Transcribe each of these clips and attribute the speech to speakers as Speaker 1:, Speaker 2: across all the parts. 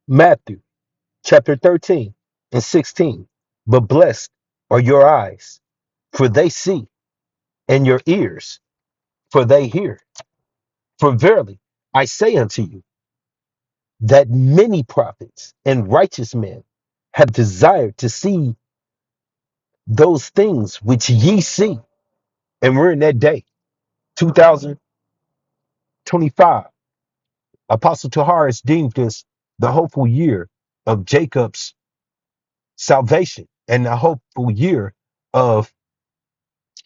Speaker 1: Matthew chapter 13 and 16. But blessed are your eyes, for they see, and your ears, for they hear. For verily I say unto you, that many prophets and righteous men have desired to see those things which ye see. And we're in that day, 2025. Apostle Tahar has deemed this the hopeful year of Jacob's salvation and the hopeful year of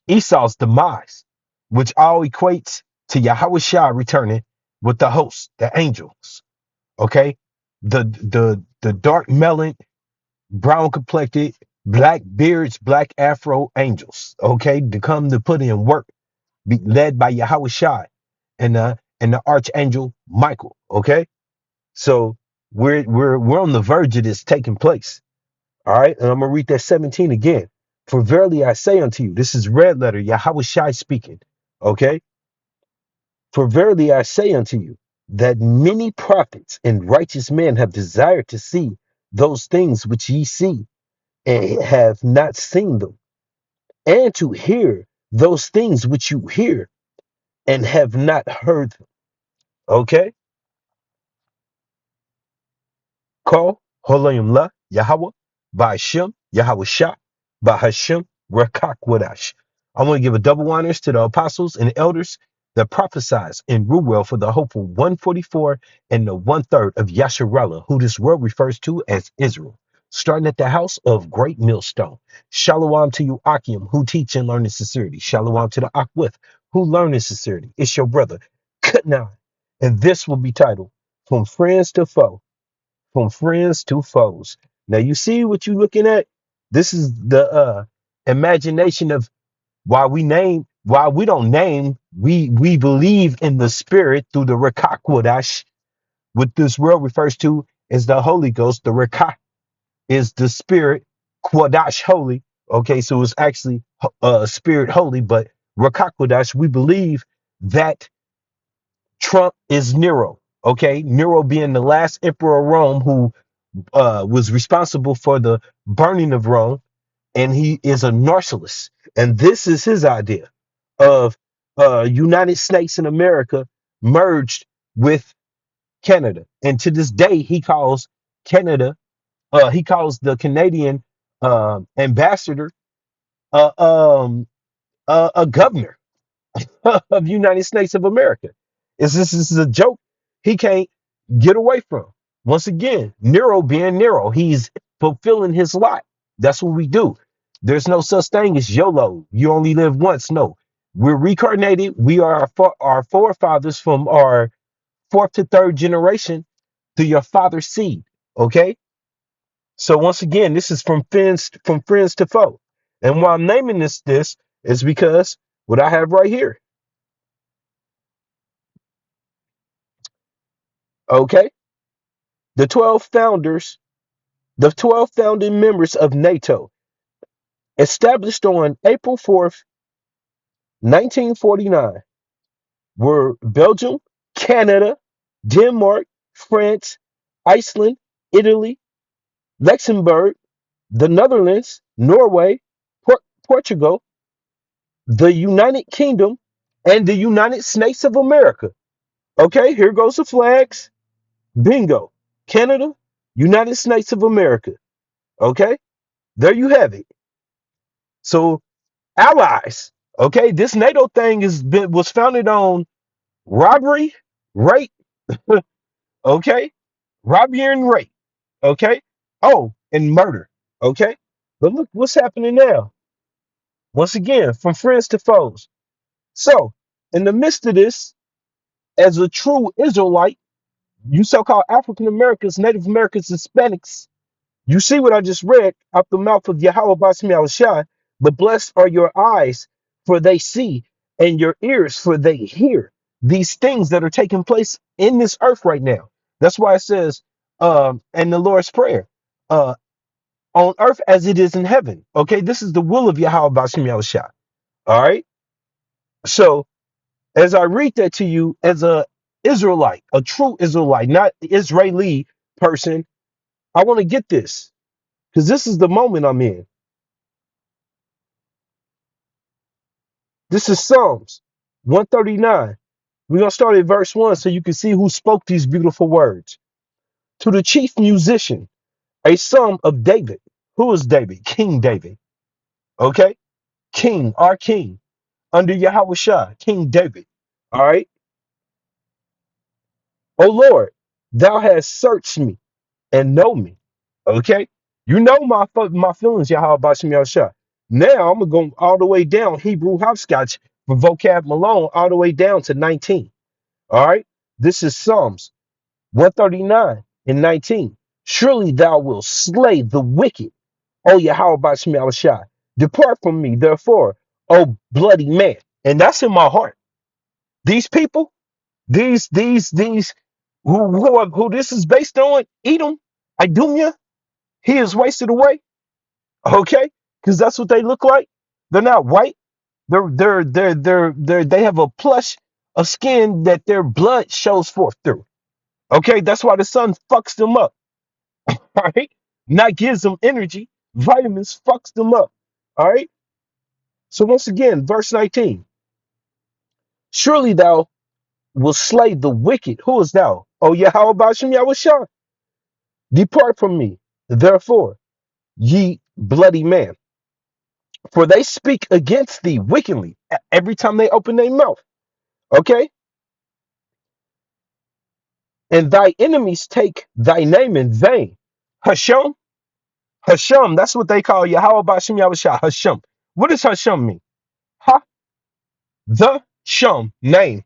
Speaker 1: Esau's demise, which all equates to Yahweh Shah returning with the host, the angels. Okay. The dark melon, brown complected, black beards, black afro angels. Okay, to come to put in work, be led by Yahweh Shai and the archangel Michael. Okay, so we're on the verge of this taking place. All right, and I'm gonna read that 17 again. For verily I say unto you, this is red letter Yahweh Shai speaking. Okay, for verily I say unto you, that many prophets and righteous men have desired to see those things which ye see and have not seen them, and to hear those things which you hear and have not heard them. Okay? Call Holayim La Yahweh by Hashem, Yahweh Shah, by Hashem, Rakak Wadash. I want to give a double honors to the apostles and elders that prophesies in Ruel for the hopeful 144 and the one third of Yasharallah, who this world refers to as Israel. Starting at the house of Great Millstone. Shalom to you, Akim, who teach and learn in sincerity. Shalom to the Akwith, who learn in sincerity. It's your brother, Kutnan. And this will be titled From Friends to Foe, from friends to foes. Now you see what you're looking at? This is the imagination of why we don't name, we believe in the spirit through the Rakakwadash, what this world refers to as the Holy Ghost. The Rakak is the spirit, Kwadash holy. Okay, so it's actually spirit holy, but Rakakwadash, we believe that Trump is Nero. Okay, Nero being the last emperor of Rome who was responsible for the burning of Rome, and he is a narcissist. And this is his idea of United States in America merged with Canada. And to this day, he calls Canada, he calls the Canadian ambassador uh, um, a governor of United States of America. This is a joke he can't get away from. Once again, Nero being Nero, he's fulfilling his lot. That's what we do. There's no such thing as YOLO. You only live once. No, we're reincarnated. We are our forefathers from our fourth to third generation to your father's seed. Okay. So once again, this is from friends to foe. And why I'm naming this is because what I have right here. Okay. The 12 founders, the 12 founding members of NATO, established on April 4th, 1949, were Belgium, Canada, Denmark, France, Iceland, Italy, Luxembourg, the Netherlands, Norway, Portugal, the United Kingdom, and the United States of America. Okay, here goes the flags. Bingo. Canada, United States of America. Okay, there you have it. So allies. Okay, this NATO thing was founded on robbery, rape. Okay, robbery and rape. Okay. Oh, and murder. Okay, but look what's happening now. Once again, from friends to foes. So, in the midst of this, as a true Israelite, you so-called African Americans, Native Americans, Hispanics, you see what I just read out the mouth of Yahweh Basmi al-Shai. But blessed are your eyes, for they see, and your ears, for they hear these things that are taking place in this earth right now. That's why it says, in the Lord's Prayer, uh, on earth as it is in heaven. Okay, this is the will of Yahweh Basmi al-Shai. All right. So as I read that to you as a Israelite, a true Israelite, not Israeli person I want to get this because this is the moment I'm in. This is Psalms 139. We're going to start at verse 1 so you can see who spoke these beautiful words. To the chief musician, a psalm of David. Who is David? King David. Okay? King, our king, under Yahweh Shah, King David. All right? O Lord, thou hast searched me and know me. Okay? You know my feelings, Yahweh Bashim Yahshua. Now I'm going to go all the way down, Hebrew hopscotch for vocab Malone, all the way down to 19. All right? This is Psalms 139 and 19. Surely thou wilt slay the wicked, O Yahweh Bashim Yahshua. Depart from me, therefore, O bloody man. And that's in my heart. These people, these who this is based on, Edom, Idumea, he is wasted away. Okay, because that's what they look like. They're not white. They have a plush of skin that their blood shows forth through. Okay, that's why the sun fucks them up. All right, not gives them energy. Vitamins fucks them up. All right. So once again, verse 19. Surely thou will slay the wicked. Who is thou? Oh yeah, how about Shem Yahushua? Depart from me, therefore, ye bloody man. For they speak against thee wickedly every time they open their mouth. Okay? And thy enemies take thy name in vain. Hashem, Hashem, that's what they call Yahweh Bashem Yahushua. Hashem. What does Hashem mean? Ha, the Shem, name.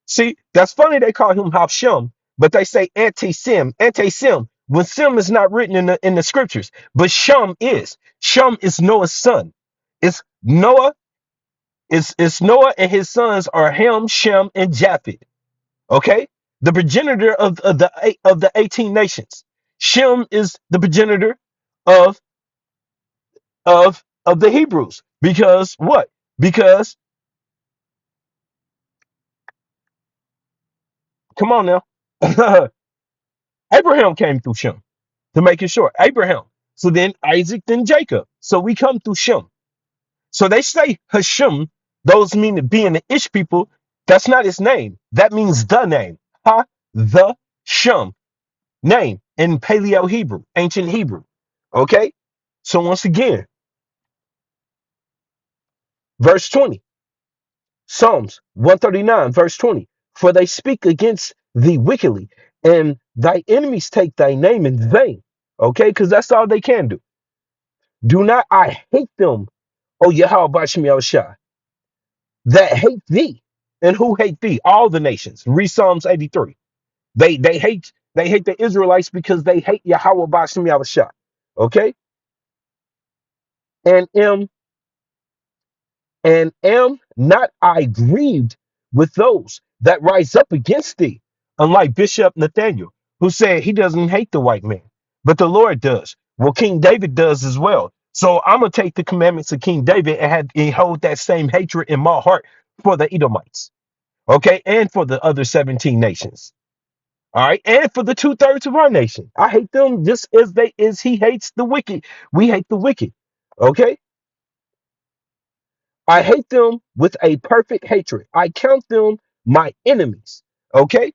Speaker 1: See, that's funny they call him Hashem, but they say anti-Sim, anti-Sim, when Sim is not written in the scriptures. But Shem is. Shem is Noah's son. It's Noah. It's Noah and his sons are Ham, Shem, and Japheth. Okay, the progenitor of the 18 nations. Shem is the progenitor of of the Hebrews. Because what? Because come on now, Abraham came through Shem. To make it short, Abraham. So then Isaac, then Jacob. So we come through Shem. So they say Hashem. Those mean to be in the Ish people. That's not his name. That means the name. Ha, the Shem. Name in Paleo Hebrew, ancient Hebrew. Okay? So once again, verse 20, Psalms 139, verse 20. For they speak against thee wickedly, and thy enemies take thy name in vain. Okay? Because that's all they can do. Do not I hate them, O Yahweh Bashim Yahushua, that hate thee. And who hate thee? All the nations. Read Psalms 83. They hate the Israelites because they hate Yahweh Bashim Yahushua. Okay? And am not I grieved with those that rise up against thee, unlike Bishop Nathaniel, who said he doesn't hate the white man, but the Lord does. Well, King David does as well. So I'm gonna take the commandments of King David and hold that same hatred in my heart for the Edomites, okay, and for the other 17 nations, all right, and for the 2/3 of our nation. I hate them just as he hates the wicked. We hate the wicked, okay. I hate them with a perfect hatred. I count them my enemies. Okay.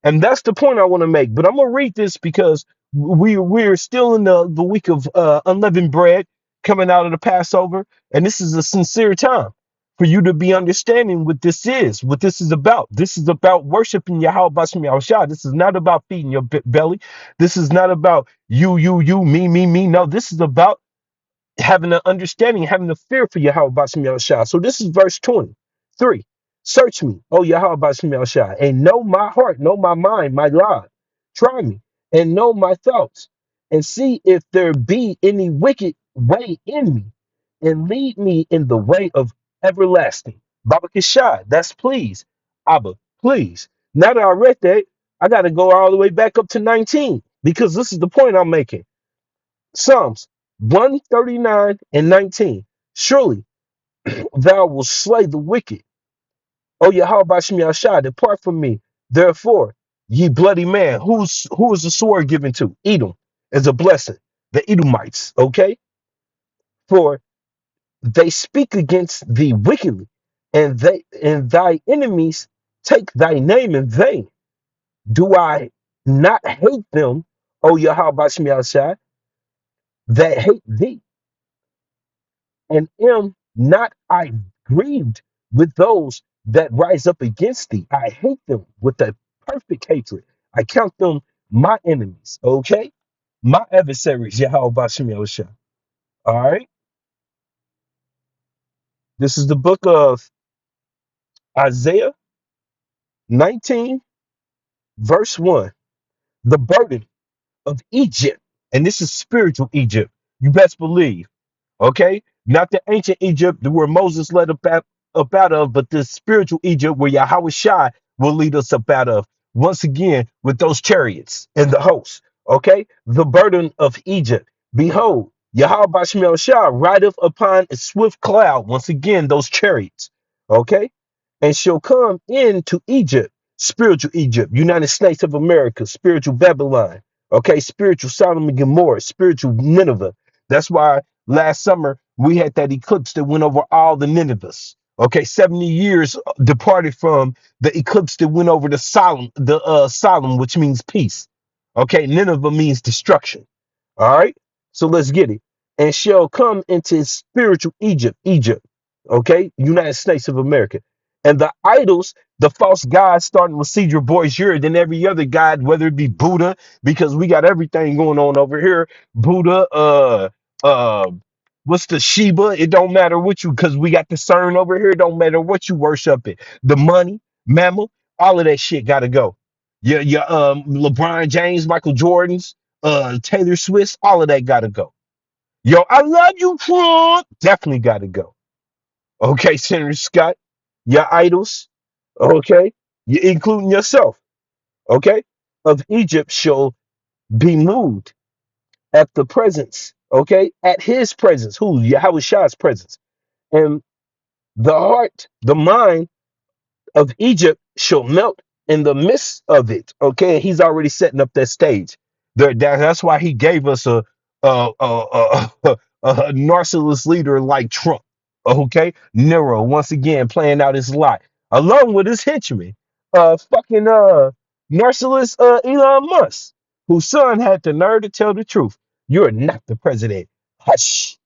Speaker 1: And that's the point I want to make. But I'm going to read this because we're still in the week of unleavened bread coming out of the Passover. And this is a sincere time for you to be understanding what this is about. This is about worshiping Yahweh Bashem Yahushua. This is not about feeding your belly. This is not about you, me. No, this is about having an understanding, having a fear for Yahweh Bashim Yahushua. So this is verse 23. Search me, O Yahweh Bashim Yahushua, and know my heart, know my mind, my God. Try me and know my thoughts, and see if there be any wicked way in me, and lead me in the way of everlasting. Baba Kishai, that's please. Abba, please. Now that I read that, I got to go all the way back up to 19 because this is the point I'm making. Psalms 139 and 19. Surely thou wilt slay the wicked. O Yahweh Bashim Yahshua, depart from me. Therefore, ye bloody man, who is the sword given to? Edom. as a blessing. The Edomites, okay? For they speak against thee wickedly, and thy enemies take thy name in vain. Do I not hate them, O Yahweh Shai, that hate thee? And am not I grieved with those that rise up against thee? I hate them with a perfect hatred. I count them my enemies, okay? My adversaries, Yahweh Bashim Yahushua. All right. This is the book of Isaiah 19, verse 1. The burden of Egypt. And this is spiritual Egypt. You best believe. Okay? Not the ancient Egypt where Moses led up out of, but the spiritual Egypt where Yahweh Shai will lead us up out of. Once again, with those chariots and the hosts. Okay? The burden of Egypt. Behold, Yahweh Bashmel Shai rideth upon a swift cloud. Once again, those chariots. Okay? And shall come into Egypt, spiritual Egypt, United States of America, spiritual Babylon. Okay? Spiritual Sodom and Gomorrah, spiritual Nineveh. That's why last summer we had that eclipse that went over all the Ninevehs. Okay, 70 years departed from the eclipse that went over the Solemn, which means peace. Okay, Nineveh means destruction. All right, so let's get it. And shall come into spiritual Egypt, Egypt. Okay, United States of America. And the idols, the false gods, starting with Cedar Borgia, than every other god, whether it be Buddha, because we got everything going on over here. Buddha, uh, what's the Sheba? It don't matter what you, because we got the CERN over here. It don't matter what you worship it. The money, mammal, all of that shit got to go. Your LeBron James, Michael Jordans, Taylor Swift, all of that got to go. Yo, I love you, Trump. Definitely got to go. Okay, Senator Scott, your idols, okay, you including yourself, okay, of Egypt shall be moved at the presence, okay, at his presence, who Yahweh Shah's presence, and the heart, the mind of Egypt shall melt in the midst of it. Okay, he's already setting up that stage. That's why he gave us a narcissist leader like Trump. Okay, Nero once again playing out his lot along with his henchman, fucking narcissist Elon Musk, whose son had the nerve to tell the truth. You're not the president. Hush,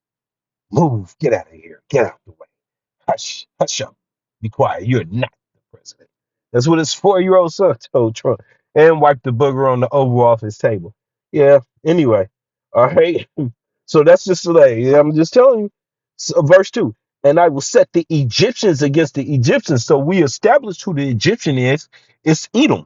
Speaker 1: move, get out of here, get out the way. Hush, hush up. Be quiet. You're not the president. That's what his 4-year-old son told Trump and wiped the booger on the Oval Office table. Yeah, anyway. All right. So that's just like, I'm just telling you. So, verse 2. And I will set the Egyptians against the Egyptians. So we established who the Egyptian is. It's Edom.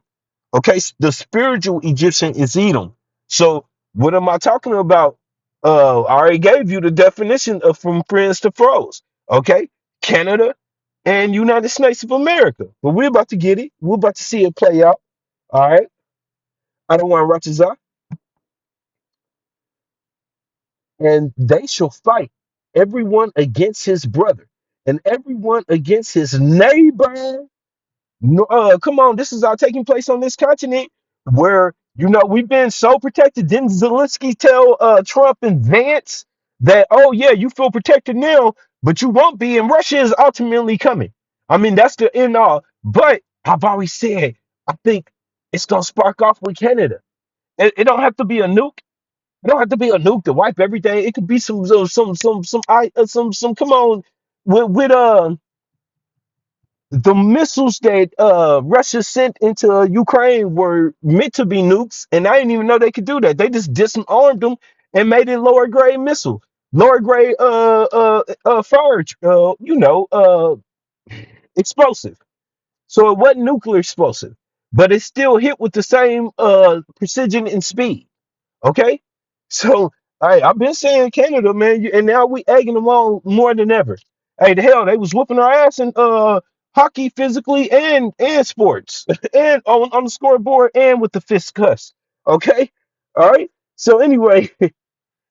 Speaker 1: Okay. The spiritual Egyptian is Edom. So what am I talking about? I already gave you the definition of from friends to foes. Okay. Canada and United States of America. But we're about to get it. We're about to see it play out. All right. I don't want to rush this out. And they shall fight everyone against his brother and everyone against his neighbor. No, come on, this is all taking place on this continent where we've been so protected. Didn't Zelensky tell Trump and Vance that, oh yeah, you feel protected now, but you won't be, and Russia is ultimately coming. I mean, that's the end all. But I've always said, I think it's gonna spark off with Canada. It don't have to be a nuke. It don't have to be a nuke to wipe everything. It could be some come on with the missiles that Russia sent into Ukraine were meant to be nukes, and I didn't even know they could do that. They just disarmed them and made it lower grade missile, lower grade fire, explosive. So it wasn't nuclear explosive, but it still hit with the same precision and speed. Okay, so I've been saying Canada, man, and now we egging them on more than ever. Hey, the hell, they was whooping our ass in hockey physically and sports and on the scoreboard and with the fist cuss. Okay, all right. So anyway,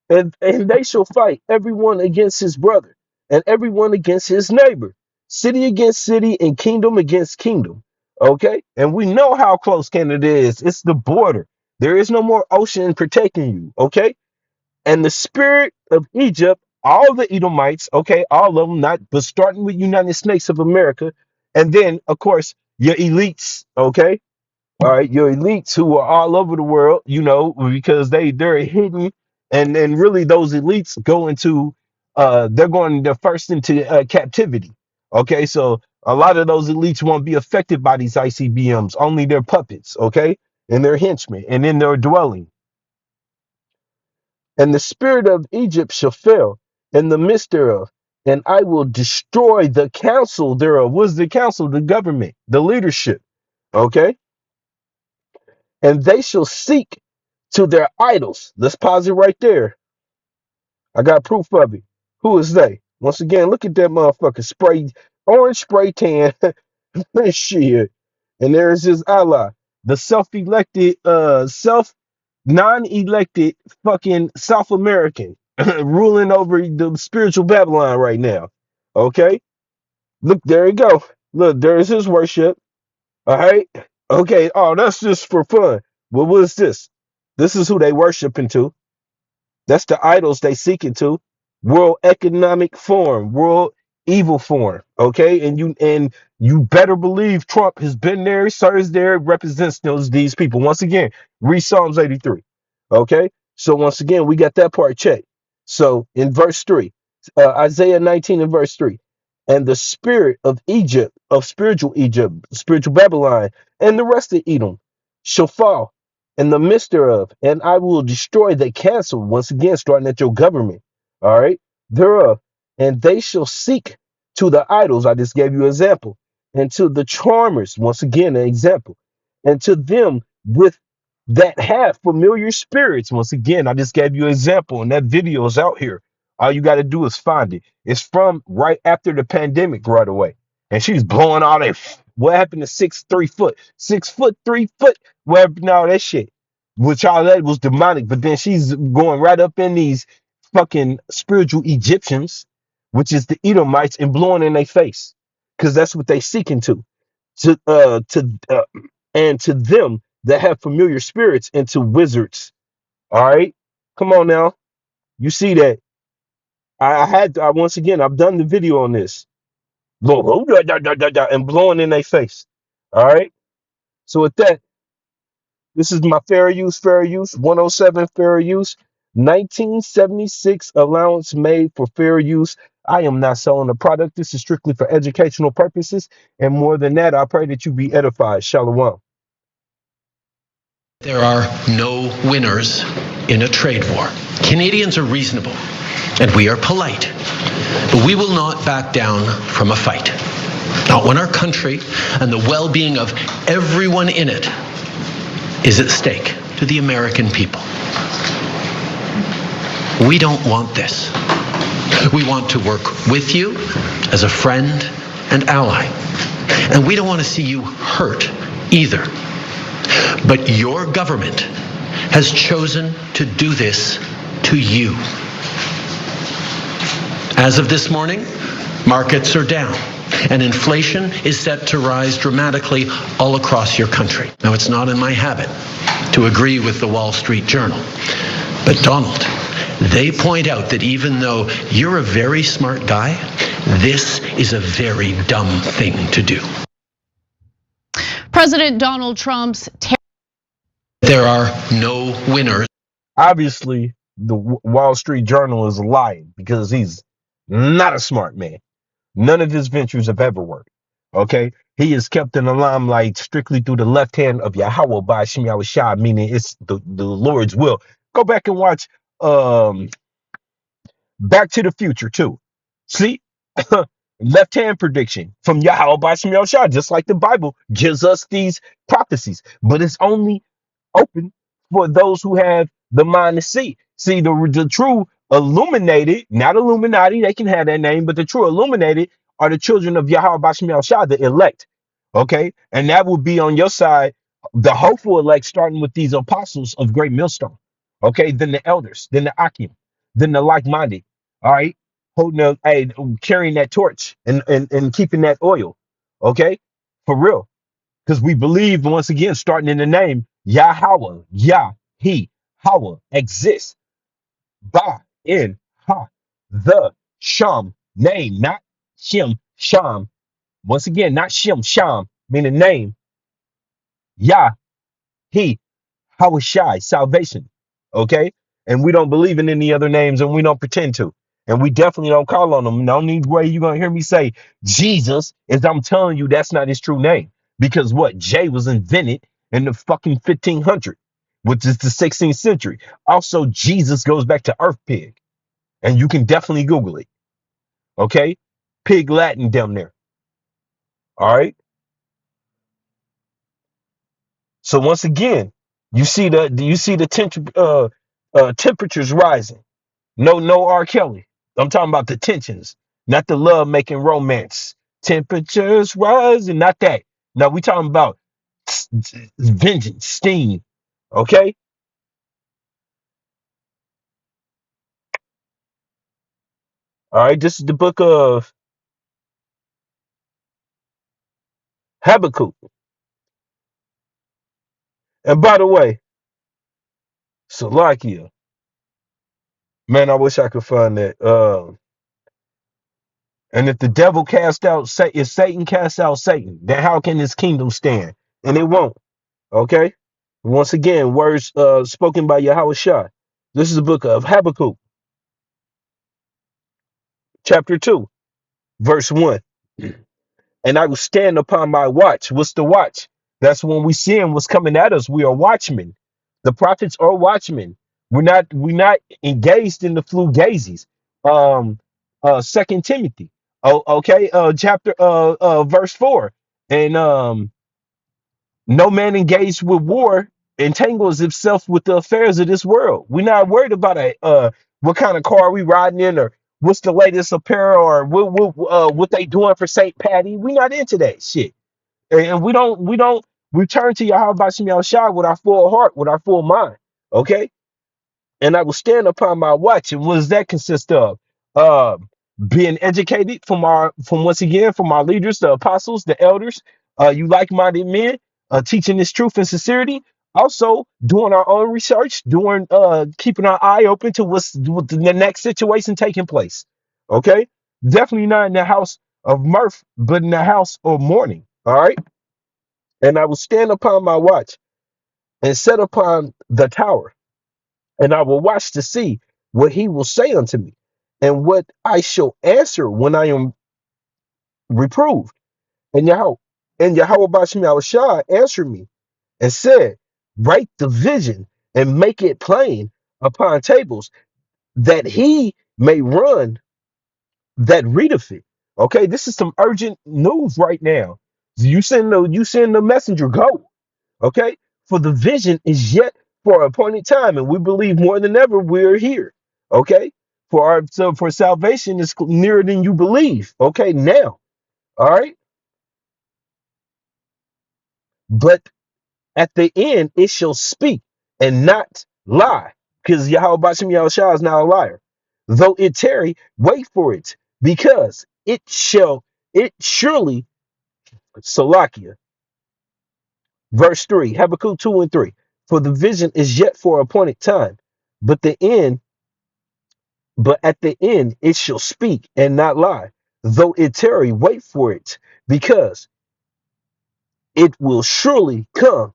Speaker 1: and they shall fight everyone against his brother and everyone against his neighbor, city against city and kingdom against kingdom. Okay, and we know how close Canada is. It's the border. There is no more ocean protecting you. Okay. And the spirit of Egypt, all the Edomites, okay, all of them, not but starting with United Snakes of America, and then of course your elites, okay, all right, your elites who are all over the world, because they're hidden, and really those elites go into they're first into captivity. Okay, so a lot of those elites won't be affected by these ICBMs, only their puppets, okay, and their henchmen, and in their dwelling. And the spirit of Egypt shall fail in the midst thereof, and I will destroy the council thereof. What's the council? The government, the leadership. Okay. And they shall seek to their idols. Let's pause it right there. I got proof of it. Who is they? Once again, look at that motherfucker spray, orange spray tan. Shit. And there's his ally, the self-elected, non-elected fucking South American ruling over the spiritual Babylon right now. Okay. Look, there you go. Look, there's his worship. All right. Okay. Oh, that's just for fun. Well, what is this? This is who they worshiping to. That's the idols they seeking to. World economic form, world evil form. Okay, and you better believe Trump has been there, serves there, represents these people. Once again, read Psalms 83. Okay, so once again, we got that part checked. So in verse 3, Isaiah 19 and verse 3, and the spirit of Egypt, spiritual Babylon, and the rest of Edom shall fall in the midst thereof, and I will destroy the castle, once again, starting at your government, all right, thereof, and they shall seek to the idols. I just gave you an example, and to the charmers, once again, an example, and to them with that have familiar spirits. Once again, I just gave you an example, and that video is out here. All you got to do is find it. It's from right after the pandemic, right away. And she's blowing all that. What happened to 6'3" 6 foot 3 foot? What happened to all that shit? Which all that was demonic. But then she's going right up in these fucking spiritual Egyptians, which is the Edomites, and blowing in their face, because that's what they seeking to and to them that have familiar spirits, and to wizards. All right, come on now. You see that? Once again, I've done the video on this. And blowing in their face. All right. So with that, this is my fair use, 107 fair use, 1976 allowance made for fair use. I am not selling a product. This is strictly for educational purposes. And more than that, I pray that you be edified. Shalom.
Speaker 2: There are no winners in a trade war. Canadians are reasonable, and we are polite, but we will not back down from a fight. Not when our country and the well-being of everyone in it is at stake to the American people. We don't want this. We want to work with you as a friend and ally, and we don't want to see you hurt either. But your government has chosen to do this to you. As of this morning, markets are down, and inflation is set to rise dramatically all across your country. Now, it's not in my habit to agree with the Wall Street Journal, but Donald, they point out that even though you're a very smart guy, this is a very dumb thing to do.
Speaker 3: President Donald Trump's
Speaker 2: there are no winners.
Speaker 1: Obviously, the Wall Street Journal is lying, because he's not a smart man. None of his ventures have ever worked. Okay. He is kept in the limelight strictly through the left hand of Yahweh by Shem Shah, meaning it's the Lord's will. Go back and watch Back to the Future too. See? Left hand prediction from Yahweh by Shem Shah, just like the Bible gives us these prophecies, but it's only open for those who have the mind to see. See, the true illuminated, not Illuminati, they can have that name, but the true illuminated are the children of Yahweh Bashim Shah, the elect. Okay. And that will be on your side, the hopeful elect, starting with these apostles of Great Millstone. Okay. Then the elders, then the Akim, then the like minded. All right. Holding carrying that torch and keeping that oil. Okay. For real. because we believe once again, starting in the name Yahweh, Yah, He, Hawa exists by in Ha, the Sham name, not Shem, Sham. Once again, not Shem, Sham, meaning name, Yah, He, Hawashai, salvation. Okay? And we don't believe in any other names and we don't pretend to. And we definitely don't call on them. The only way you're gonna hear me say Jesus is I'm telling you that's not his true name. Because what? J was invented in the fucking 1500, which is the 16th century. Also, Jesus goes back to Earth Pig. And you can definitely Google it. Okay? Pig Latin down there. All right. So once again, you see the temperatures rising. No R. Kelly. I'm talking about the tensions, not the love making romance. Temperatures rising, not that. No, we talking about vengeance, steam. Okay. All right. This is the book of Habakkuk. And by the way, Salakia, man, I wish I could find that. And if the devil cast out, if Satan cast out Satan, then how can his kingdom stand? And it won't. Okay. Once again, words spoken by Yahweh Shah. This is the book of Habakkuk, chapter 2, verse 1. And I will stand upon my watch. What's the watch? That's when we seeing what's coming at us. We are watchmen. The prophets are watchmen. We're not engaged in the flugazes. Second Timothy. Oh, okay. Chapter verse 4. And no man engaged with war entangles himself with the affairs of this world. We're not worried about what kind of car we riding in or what's the latest apparel or what they doing for St. Patty. We're not into that shit. And we don't return to Yahweh Bashim Yahushua with our full heart, with our full mind. Okay? And I will stand upon my watch. And what does that consist of? Uh, Being educated from once again from our leaders, the apostles, the elders, you like-minded men, teaching this truth and sincerity. Also doing our own research, doing keeping our eye open to what the next situation taking place. Okay, definitely not in the house of mirth, but in the house of mourning. All right, and I will stand upon my watch and set upon the tower and I will watch to see what he will say unto me, and what I shall answer when I am reproved. And Yahweh Bashim Yahushua answered me and said, write the vision and make it plain upon tables, that he may run that readeth it. Okay, this is some urgent news right now. You send the messenger, go. Okay, for the vision is yet for an appointed time, and we believe more than ever we're here. Okay, for salvation is nearer than you believe. Okay, now, all right, but at the end it shall speak and not lie, because Yahweh Bashim Yahushua is not a liar. Though it tarry, wait for it, because it surely, Salakia. Verse 3, Habakkuk 2 and 3. For the vision is yet for appointed time, but the end, but at the end it shall speak and not lie. Though it tarry, wait for it, because it will surely come.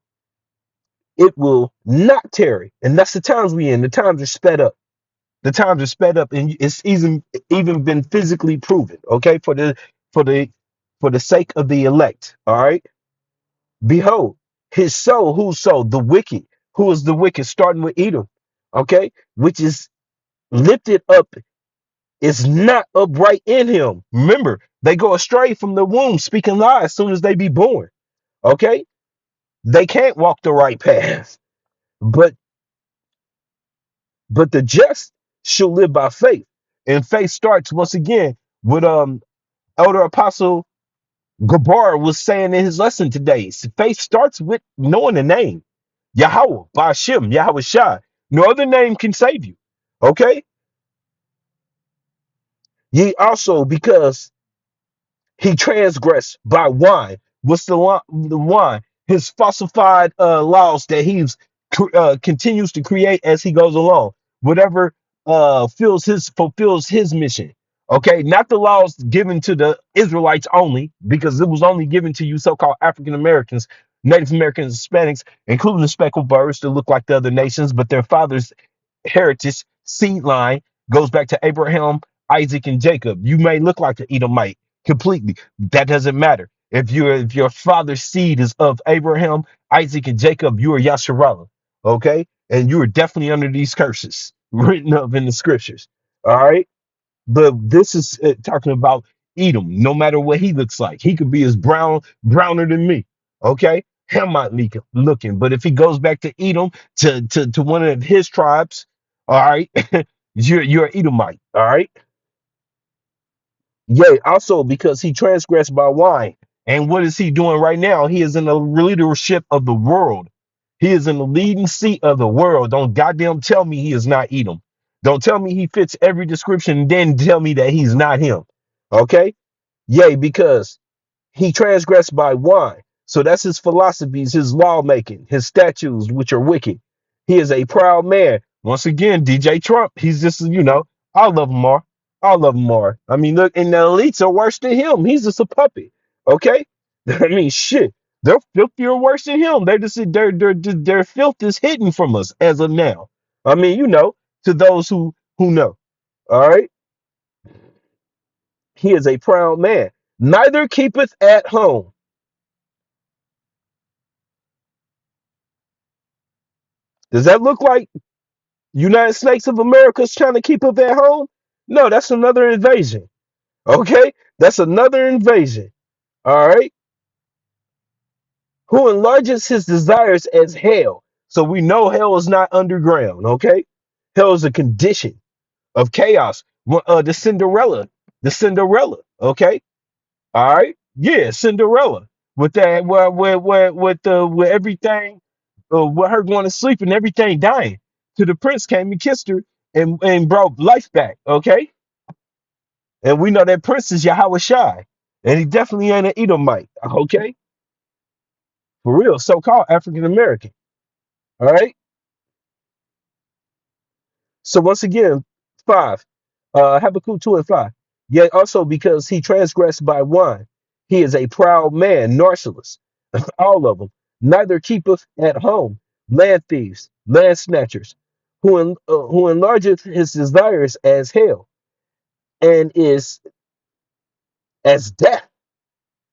Speaker 1: It will not tarry. And that's the times we in. The times are sped up. The times are sped up, and it's even been physically proven. Okay, for the for the sake of the elect. All right. Behold, his soul, whose soul? The wicked. Who is the wicked? Starting with Edom, okay, which is lifted up, is not upright in him. Remember, they go astray from the womb, speaking lies as soon as they be born. Okay, they can't walk the right path. But the just shall live by faith, and faith starts once again with elder apostle Gabar was saying in his lesson today. Faith starts with knowing the name. Yahweh, Bashim, Yahweh Shai. No other name can save you. Okay? Ye also, because he transgressed by wine. What's the one? His falsified laws that he's continues to create as he goes along. Whatever fulfills his mission. Okay, not the laws given to the Israelites only, because it was only given to you so-called African Americans, Native Americans, Hispanics, including the speckled birds that look like the other nations, but their fathers' heritage seed line goes back to Abraham, Isaac, and Jacob. You may look like an Edomite completely. That doesn't matter. If your father's seed is of Abraham, Isaac, and Jacob, you are Yasharallah. Okay? And you are definitely under these curses written up in the scriptures. All right. But this is talking about Edom. No matter what he looks like, he could be as browner than me. Okay, Hamite looking. But if he goes back to Edom, to one of his tribes, all right, you're an Edomite. All right. Yea, also because he transgressed by wine. And what is he doing right now? He is in the leadership of the world. He is in the leading seat of the world. Don't goddamn tell me he is not Edom. Don't tell me he fits every description and then tell me that he's not him. Okay? Yea, because he transgressed by wine. So that's his philosophies, his lawmaking, his statutes, which are wicked. He is a proud man. Once again, DJ Trump, he's just, all of them are. All of them are. I mean, look, and the elites are worse than him. He's just a puppet. Okay? I mean, shit. They're filthier worse than him. They're just their filth is hidden from us as of now. I mean, to those who know. All right. He is a proud man. Neither keepeth at home. Does that look like United States of America is trying to keep up at home? No, that's another invasion. Okay, that's another invasion. All right, who enlarges his desires as hell? So we know hell is not underground. Okay, hell is a condition of chaos. The Cinderella. Okay, all right, yeah, Cinderella with that, with everything, with her going to sleep and everything dying. To the prince came and kissed her and brought life back. Okay, and we know that prince is Yahweh Shai, and he definitely ain't an Edomite. Okay, for real, so-called African American. All right. So once again, 5, Habakkuk 2 and 5. Yet also because he transgressed by wine, he is a proud man, narcissist, all of them. Neither keepeth at home, land thieves, land snatchers, who enlargeth his desires as hell, and is as death,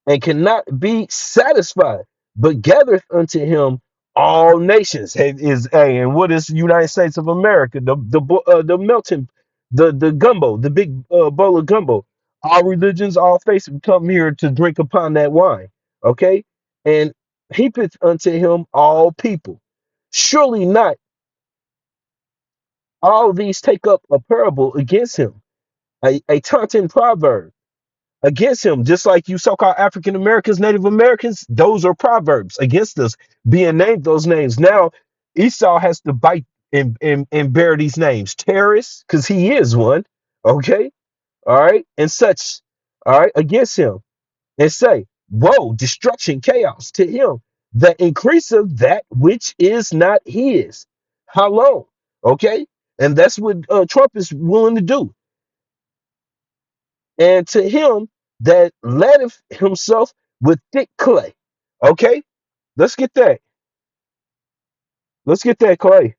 Speaker 1: and cannot be satisfied, but gathereth unto him all nations. And what is the United States of America? The melting, the gumbo, the big bowl of gumbo. All religions, all faiths come here to drink upon that wine. Okay, and heapeth unto him all people. Surely not all these take up a parable against him, a taunting proverb against him, just like you so-called African Americans, Native Americans, those are proverbs against us being named those names. Now Esau has to bite and bear these names. Terrorists, because he is one, okay, all right, and such, all right, against him, and say, woe, destruction, chaos to him that increaseth that which is not his. How long? Okay, and that's what Trump is willing to do. And to him that laddeth himself with thick clay. Okay, let's get that. Let's get that clay.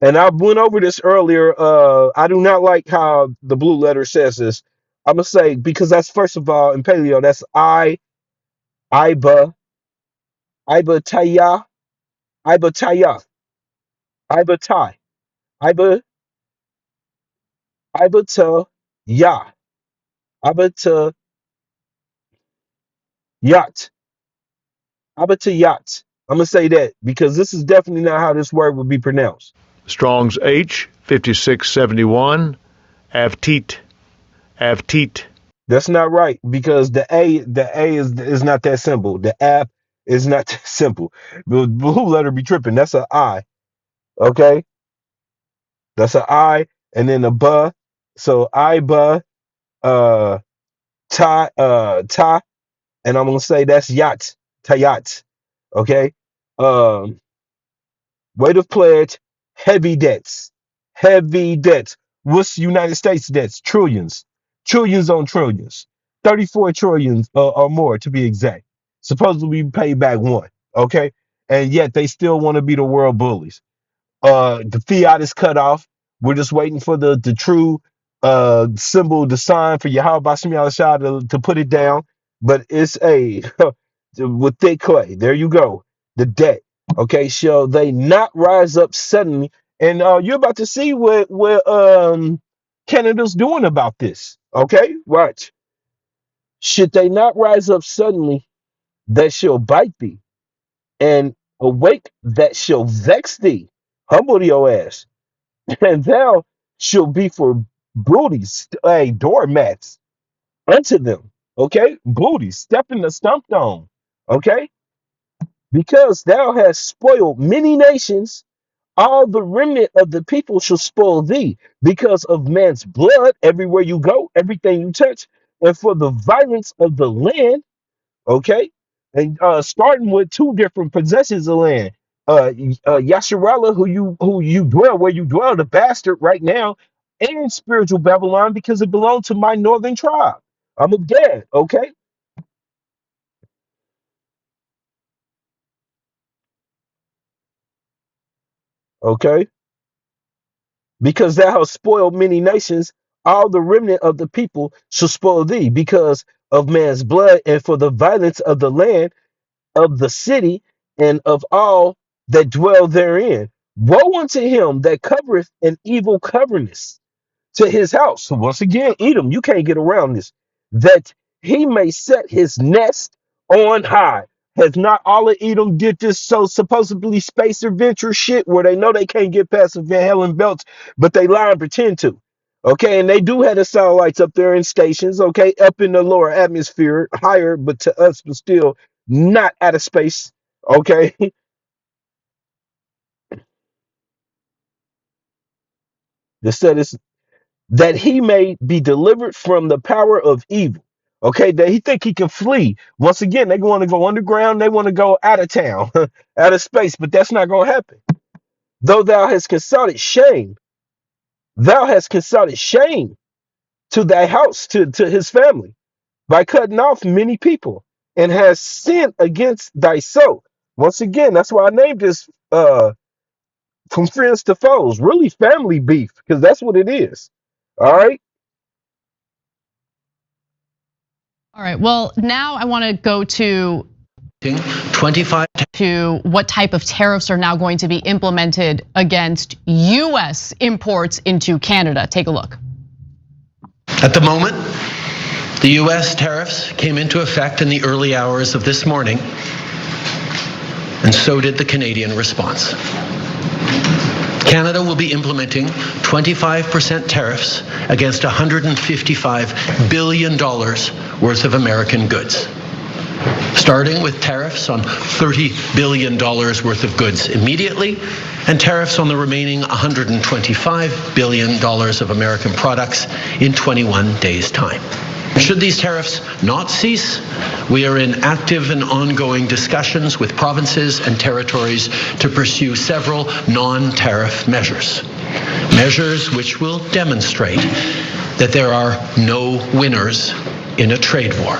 Speaker 1: And I went over this earlier. I do not like how the blue letter says this. I'm gonna say because that's first of all in paleo. That's Iba, Iba Taya, Iba Taya, Iba Tai, Iba, Iba Ta Ya, Iba Ta Yacht, Iba Ta Yacht. I'm gonna say that because this is definitely not how this word would be pronounced.
Speaker 3: Strong's H 5671, Avteet, Avteet.
Speaker 1: That's not right because the A is not that simple. The app is not that simple. The blue letter be tripping. That's an I. Okay, that's an I, and then a buh. So I buh. uh, Ta, and I'm gonna say that's Tayat. Okay. Um, Weight of pledge, heavy debts. What's the United States debts? Trillions, trillions on trillions, 34 trillions or more to be exact. Supposedly we paid back one. Okay, and yet they still want to be the world bullies. The fiat is cut off. We're just waiting for the true symbol, the sign for Yahweh Bashim Shah to put it down. But it's a with thick clay. There you go. The debt. Okay, shall they not rise up suddenly? And you're about to see what Canada's doing about this. Okay, watch. Should they not rise up suddenly, that shall bite thee, and awake that shall vex thee. Humble your ass, and thou shalt be for booties, doormats unto them. Okay, booties, stepping the stumped on. Okay, because thou hast spoiled many nations, all the remnant of the people shall spoil thee, because of man's blood everywhere you go, everything you touch, and for the violence of the land. Okay, and starting with two different possessions of land. Yasharallah, who you dwell where you dwell, the bastard right now, and spiritual Babylon because it belonged to my northern tribe. I'm a dad. Okay, okay, because thou hast spoiled many nations, all the remnant of the people shall spoil thee, because of man's blood and for the violence of the land, of the city, and of all that dwell therein. Woe unto him that covereth an evil coverness to his house. So once again, Edom, you can't get around this. That he may set his nest on high. Has not all of Edom did this so supposedly space adventure shit where they know they can't get past the Van Halen belts, but they lie and pretend to. Okay, and they do have the satellites up there in stations, okay, up in the lower atmosphere, higher, but to us, but still not out of space. Okay, the set is that he may be delivered from the power of evil. Okay, that he think he can flee. Once again, they want to go underground, they want to go out of town, out of space, but that's not going to happen. Though thou hast consulted shame to thy house, to his family, by cutting off many people, and has sinned against thy soul. Once again, that's why I named this from friends to foes, really family beef, because that's what it is. All right.
Speaker 4: All right. Well, now I want to go to
Speaker 2: 25
Speaker 4: to what type of tariffs are now going to be implemented against US imports into Canada. Take a look.
Speaker 2: At the moment, the US tariffs came into effect in the early hours of this morning, and so did the Canadian response. Canada will be implementing 25% tariffs against $155 billion worth of American goods, starting with tariffs on $30 billion worth of goods immediately, and tariffs on the remaining $125 billion of American products in 21 days' time. Should these tariffs not cease, we are in active and ongoing discussions with provinces and territories to pursue several non-tariff measures. Measures which will demonstrate that there are no winners in a trade war.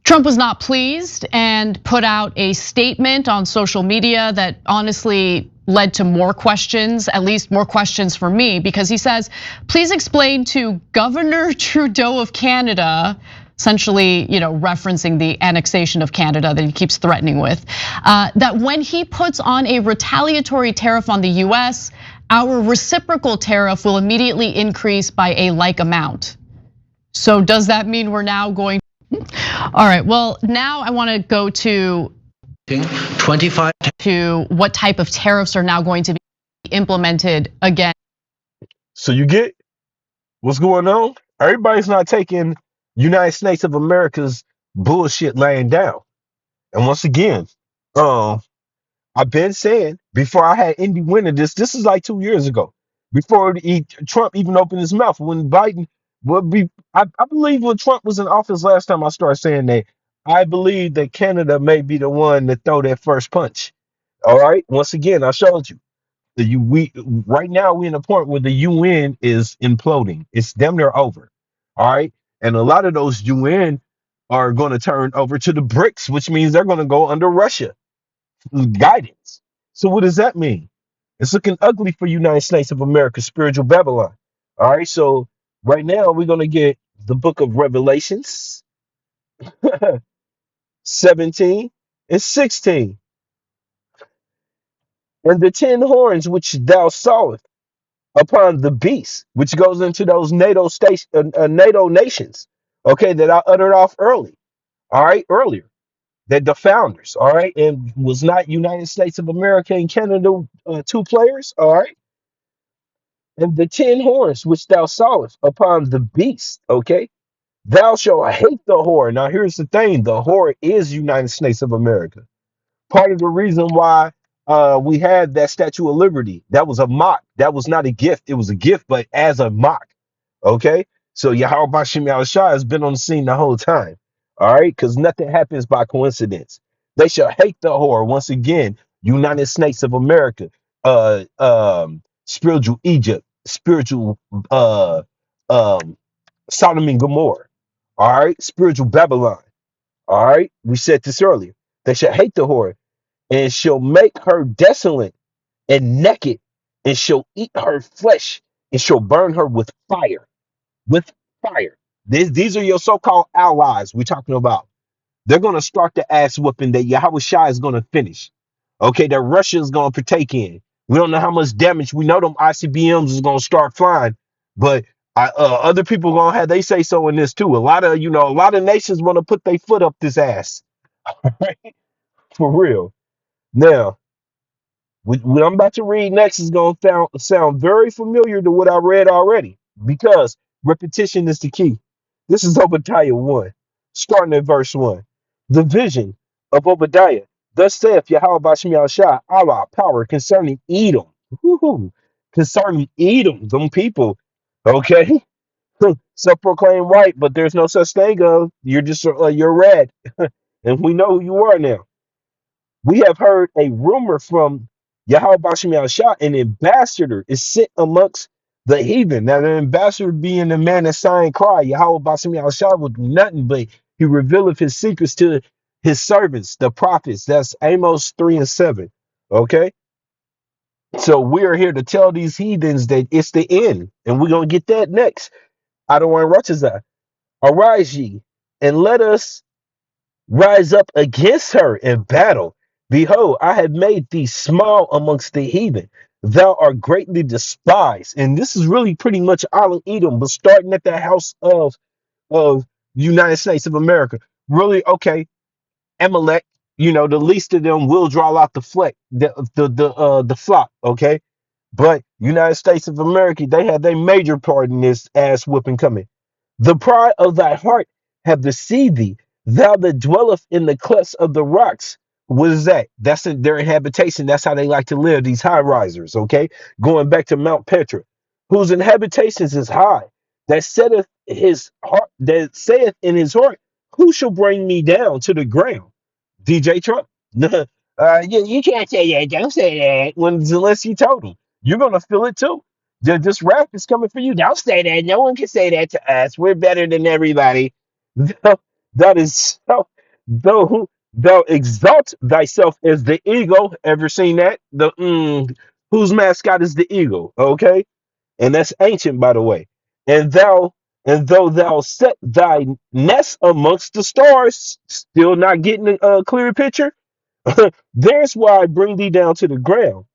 Speaker 4: Trump was not pleased and put out a statement on social media that honestly led to more questions, at least more questions for me, because he says, please explain to Governor Trudeau of Canada, essentially, referencing the annexation of Canada that he keeps threatening with, that when he puts on a retaliatory tariff on the US, our reciprocal tariff will immediately increase by a like amount. So does that mean we're now going? All right, well, now I want to go to
Speaker 2: 25
Speaker 4: to what type of tariffs are now going to be implemented again.
Speaker 1: So you get what's going on? Everybody's not taking United States of America's bullshit laying down. And once again, I've been saying before I had Indy winning this is like 2 years ago. before Trump even opened his mouth. When Biden would be, I believe when Trump was in office last time I started saying that, I believe that Canada may be the one to throw that first punch. All right. Once again, I showed you. We right now we're in a point where the UN is imploding. It's damn near over. All right. And a lot of those UN are going to turn over to the BRICS, which means they're going to go under Russia guidance. So what does that mean? It's looking ugly for United States of America, spiritual Babylon. All right. So right now we're going to get the book of Revelations 17 and 16. And the 10 horns which thou sawest upon the beast, which goes into those NATO nations, okay, that I uttered off early, all right, earlier, that the founders, all right, and was not United States of America and Canada two players, all right, and the 10 horns which thou sawest upon the beast, okay, thou shalt hate the whore. Now, here's the thing: the whore is United States of America. Part of the reason why we had that Statue of Liberty. That was a mock. That was not a gift. It was a gift, but as a mock. Okay. So Yahweh Bashim Yahushua has been on the scene the whole time. All right. Because nothing happens by coincidence. They shall hate the whore. Once again, United States of America, spiritual Egypt, spiritual Sodom and Gomorrah. All right. Spiritual Babylon. All right. We said this earlier. They shall hate the whore and shall make her desolate and naked, and shall eat her flesh, and shall burn her with fire. With fire. These are your so-called allies we're talking about. They're going to start the ass whooping that Yahweh Shai is going to finish. Okay, that Russia is going to partake in. We don't know how much damage. We know them ICBMs is going to start flying, but other people going to have they say so in this too. A lot of nations want to put their foot up this ass. Right? For real. Now, what I'm about to read next is going to sound very familiar to what I read already because repetition is the key. This is Obadiah 1, starting at verse 1. The vision of Obadiah. Thus saith Yahweh Bashim Shah, Allah, power concerning Edom. Woo-hoo. Concerning Edom, them people. Okay? Self proclaimed white, but there's no such thing of you're just you're red. And we know who you are now. We have heard a rumor from Yahweh Bashim Shah, an ambassador is sent amongst the heathen. Now, the ambassador being the man that signed cry, Yahweh Bashim Shah would do nothing but he revealeth his secrets to his servants, the prophets. That's Amos 3 and 7. Okay. So we are here to tell these heathens that it's the end, and we're going to get that next. I don't want to arise ye and let us rise up against her in battle. Behold, I have made thee small amongst the heathen. Thou art greatly despised. And this is really pretty much all of Edom, but starting at the house of United States of America. Really, okay, Amalek, the least of them will draw out the flock, okay? But United States of America, they had their major part in this ass whooping coming. The pride of thy heart have deceived thee, thou that dwelleth in the clefts of the rocks. What is that? That's their habitation. That's how they like to live, these high risers, okay? Going back to Mount Petra, whose inhabitations is high, that saith in his heart, who shall bring me down to the ground? DJ Trump. You can't say that. Don't say that. When Zelensky told him, you're going to feel it too. This rap is coming for you. Don't say that. No one can say that to us. We're better than everybody. That is so. Thou exalt thyself as the eagle. Ever seen that? Whose mascot is the eagle? Okay, and that's ancient, by the way. And though thou set thy nest amongst the stars, still not getting a clear picture. There's why I bring thee down to the ground.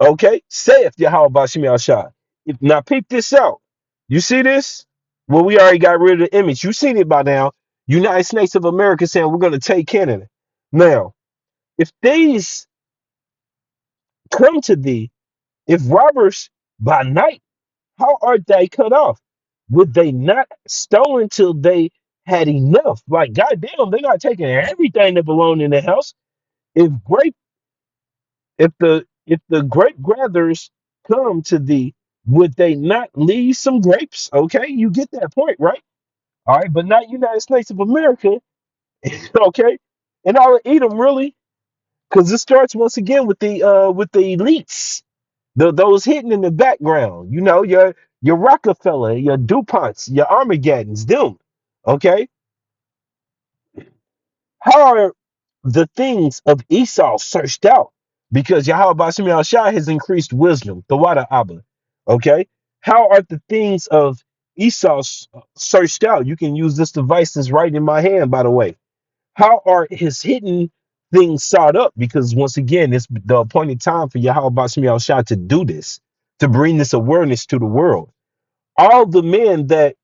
Speaker 1: Okay, saith Yahweh Bashim Shah. Now peep this out. You see this? Well, we already got rid of the image. You've seen it by now. United States of America saying we're going to take Canada. Now, if these come to thee, if robbers by night, how art they cut off? Would they not stolen till they had enough? Like, goddamn, they're not taking everything that belonged in the house. If grape, if the grape gatherers come to thee, Would they not leave some grapes? Okay, you get that point, right? All right, but not United States of America. Okay, and I would eat them really, because it starts once again with the elites, those hidden in the background. You know, your Rockefeller, your DuPonts, your Armageddons, them. Okay, how are the things of Esau searched out? Because Yahweh Bashim Shai has increased wisdom, the water Abba. Okay, how are the things of Esau searched out? You can use this device that's right in my hand, by the way. How are his hidden things sought up? Because once again, it's the appointed time for Yahweh Bashim Shai to do this, to bring this awareness to the world. All the men that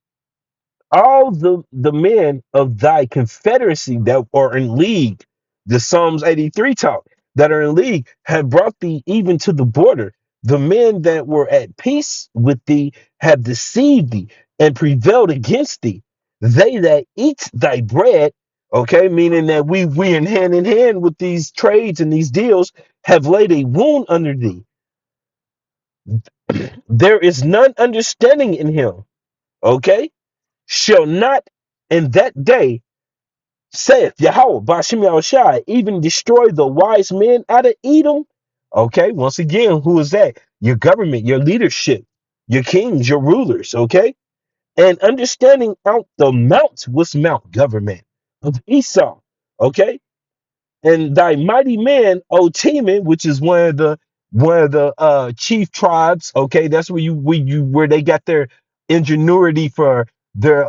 Speaker 1: all the men of thy confederacy that are in league, the Psalms 83 talk, that are in league, have brought thee even to the border. The men that were at peace with thee have deceived thee and prevailed against thee. They that eat thy bread, okay, meaning that we in hand with these trades and these deals, have laid a wound under thee. There is none understanding in him, okay, shall not in that day, saith Yahweh, Bashim Yahushai, even destroy the wise men out of Edom. Okay, once again, who is that? Your government, your leadership, your kings, your rulers. Okay, and understanding out the mount was mount government of Esau. Okay, and thy mighty man, O Teman, which is one of the chief tribes. Okay, that's where they got their ingenuity for their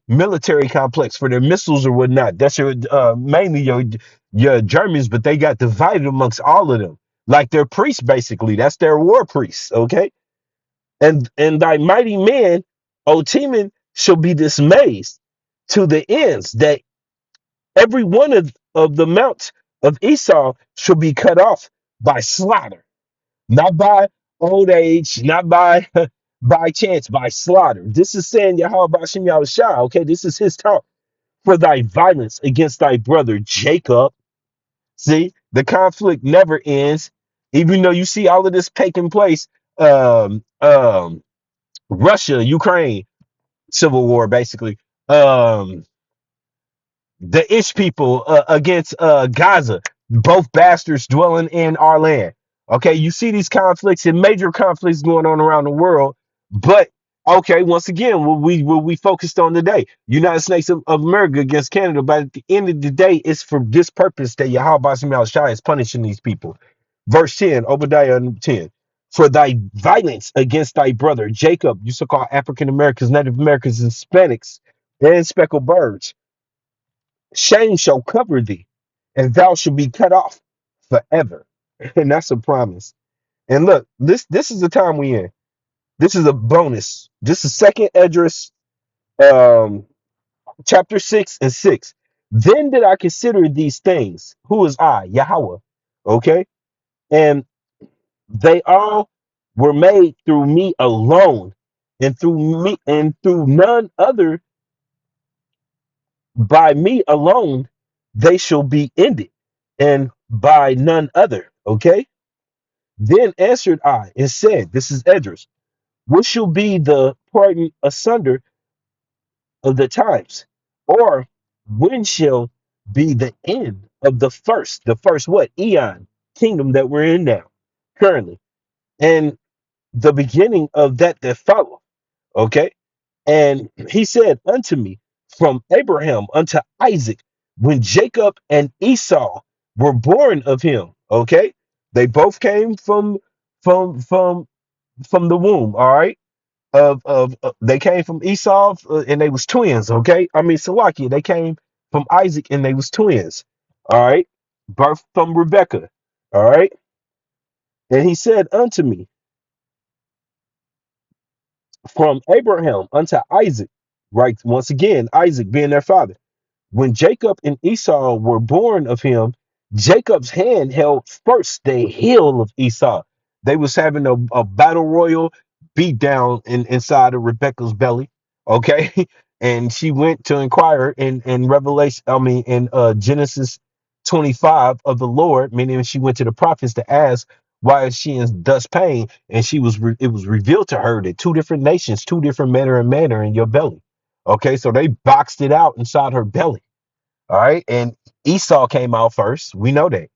Speaker 1: military complex for their missiles or whatnot. That's your mainly your Germans, but they got divided amongst all of them, like their priests basically. That's their war priests. Okay, and thy mighty man, O Teman, shall be dismayed to the ends that every one of the mounts of Esau shall be cut off by slaughter, not by old age, not by by chance, by slaughter. This is saying Yahweh Bashim Yahushua. Okay, this is his talk. For thy violence against thy brother Jacob. See, the conflict never ends, even though you see all of this taking place. Um, um, Russia, Ukraine, civil war, basically. The Ish people against Gaza, both bastards dwelling in our land. Okay, you see these conflicts and major conflicts going on around the world, but okay, once again, what we focused on today, United States of America against Canada. But at the end of the day, it's for this purpose that Yahweh Shai is punishing these people. Verse 10, Obadiah 10. For thy violence against thy brother Jacob, you so-called African Americans, Native Americans, Hispanics, and speckled birds, shame shall cover thee, and thou shalt be cut off forever. And that's a promise. And look, this is the time we in. This is a bonus. This is second Esdras, um, chapter 6 and 6. Then did I consider these things. Who is I? Yahweh. Okay. And they all were made through me alone, and through none other. By me alone they shall be ended, and by none other. Okay. Then answered I and said, this is Esdras, what shall be the parting asunder of the times? Or when shall be the end of the first what? Eon, kingdom that we're in now, currently, and the beginning of that follow. Okay. And he said unto me, from Abraham unto Isaac, when Jacob and Esau were born of him. Okay, they both came from from from the womb. All right, they came from Esau and they was twins. Okay, I mean Salakia, they came from Isaac and they was twins. All right, birth from Rebekah. All right, and he said unto me, from Abraham unto Isaac. Right, once again, Isaac being their father. When Jacob and Esau were born of him, Jacob's hand held first the heel of Esau. They was having a battle royal beat down inside of Rebecca's belly. Okay. And she went to inquire in Revelation, I mean in Genesis 25 of the Lord, meaning she went to the prophets to ask, why is she in thus pain? And it was revealed to her that two different nations, two different men are in your belly. Okay, so they boxed it out inside her belly. All right, and Esau came out first. We know that.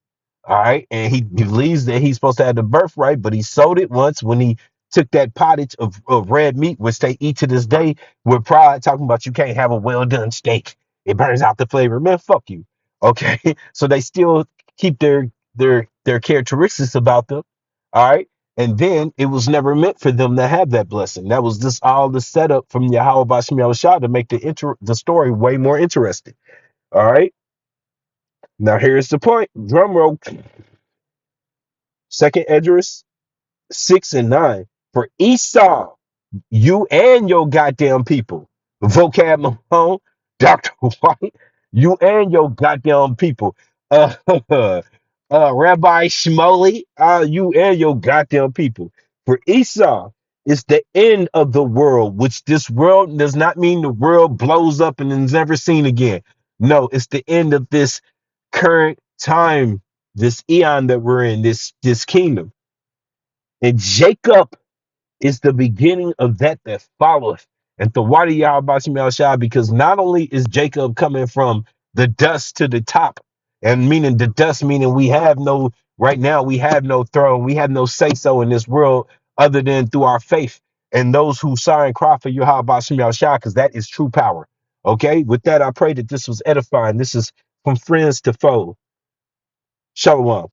Speaker 1: All right. And he believes that he's supposed to have the birthright, but he sold it once when he took that pottage of red meat, which they eat to this day with pride, talking about you can't have a well done steak. It burns out the flavor. Man, fuck you. Okay. So they still keep their characteristics about them. All right. And then it was never meant for them to have that blessing. That was just all the setup from Yahweh Bashim Yahushua to make the story way more interesting. All right. Now here's the point. Drum roll. Second Esdras 6 and 9. For Esau, you and your goddamn people. Vocab Malone, Dr. White, you and your goddamn people. Rabbi Shmuley, you and your goddamn people. For Esau, it's the end of the world, which this world does not mean the world blows up and is never seen again. No, it's the end of this current time, this eon that we're in, this kingdom. And Jacob is the beginning of that followeth. And the water Yahweh Shai, because not only is Jacob coming from the dust to the top, and meaning the dust, meaning we have no, right now, we have no throne, we have no say so in this world other than through our faith and those who sign cry for Yahweh Shai, because that is true power. Okay, with that, I pray that this was edifying. This is from friends to foe. Shalom.